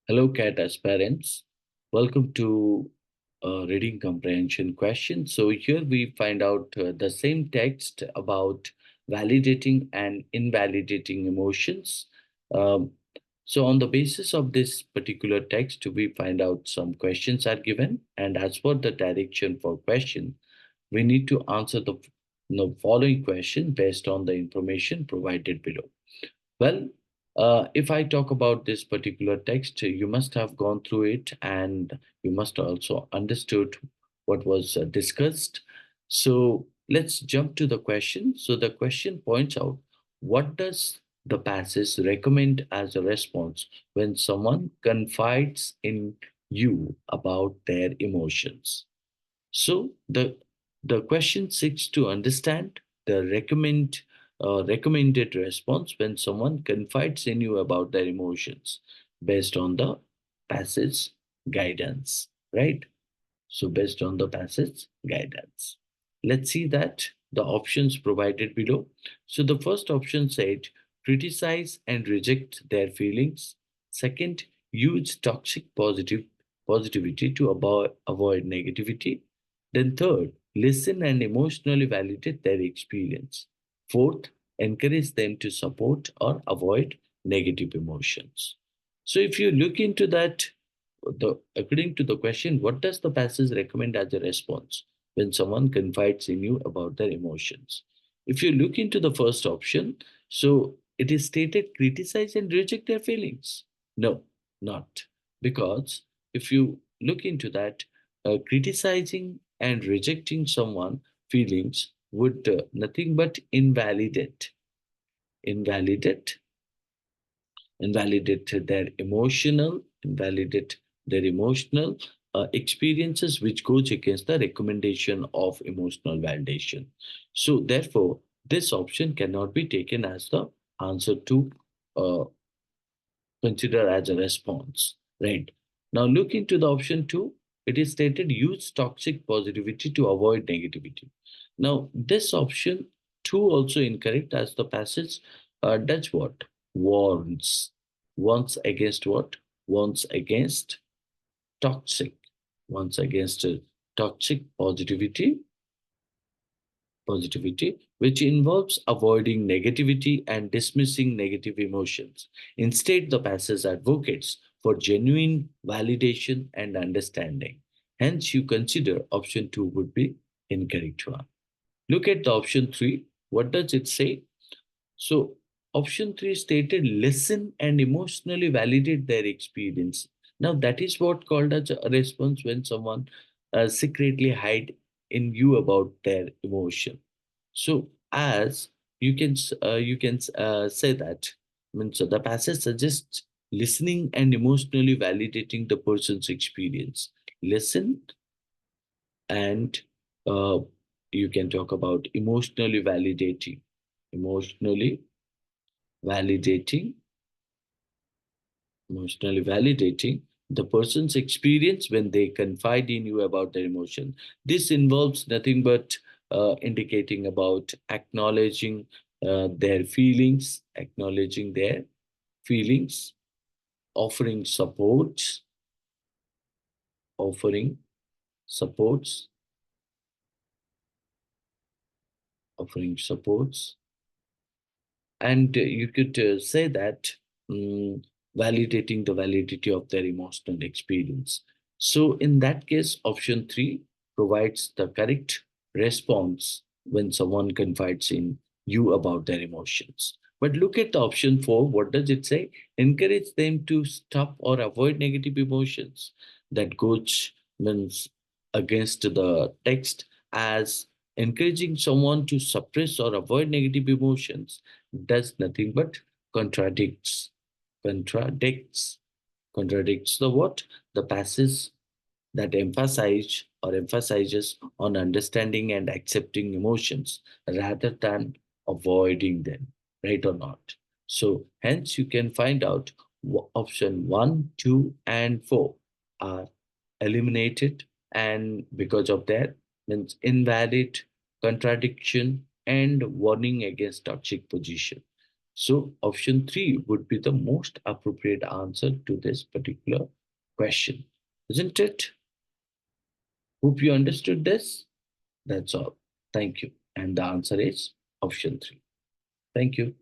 Hello, CAT aspirants. Welcome to reading comprehension question. So here we find out the same text about validating and invalidating emotions. Um, so on the basis of this particular text, we find out some questions are given, and as per the direction for question, we need to answer the following question based on the information provided below. Well, if I talk about this particular text, you must have gone through it and you must also understood what was discussed. So let's jump to the question. So the question points out, what does the passage recommend as a response when someone confides in you about their emotions? So the question seeks to understand the recommended response when someone confides in you about their emotions based on the passage guidance, right? So based on the passage guidance. Let's see that the options provided below. So the first option said criticize and reject their feelings. Second, use toxic positivity to avoid negativity. Then third, listen and emotionally validate their experience. Fourth, encourage them to support or avoid negative emotions. So if you look into that, according to the question, what does the passage recommend as a response when someone confides in you about their emotions? If you look into the first option, so it is stated criticize and reject their feelings. No, not. Because if you look into that, criticizing and rejecting someone feelings would nothing but invalidate invalidate their emotional experiences, which goes against the recommendation of emotional validation. So therefore this option cannot be taken as the answer to uh, consider as a response, right? Now look into the option 2. It is stated use toxic positivity to avoid negativity. Now this option 2 also incorrect, as the passage does what? Warns. Warns against what? Warns against toxic. Warns against toxic positivity, which involves avoiding negativity and dismissing negative emotions. Instead, the passage advocates for genuine validation and understanding. Hence, you consider option 2 would be incorrect one. Look at the option 3. What does it say? So, option 3 stated listen and emotionally validate their experience. Now, that is what called as a response when someone secretly hide in you about their emotion. So, as you can say that, means the passage suggests listening and emotionally validating the person's experience. Listen and uh, you can talk about emotionally validating validating the person's experience when they confide in you about their emotion. This involves nothing but indicating about acknowledging their feelings, offering offering supports offering supports, and you could say that mm, validating the validity of their emotional experience. So in that case, option 3 provides the correct response when someone confides in you about their emotions. But look at the option 4. What does it say? Encourage them to stop or avoid negative emotions. That goes means against the text, as encouraging someone to suppress or avoid negative emotions does nothing but contradicts contradicts contradicts the what? The passage that emphasizes on understanding and accepting emotions rather than avoiding them, right or not? So hence you can find out option 1, 2 and 4 are eliminated, and because of that means invalid, contradiction and warning against toxic position. So option 3 would be the most appropriate answer to this particular question, isn't it? Hope you understood this. That's all. Thank you. And the answer is option 3. Thank you.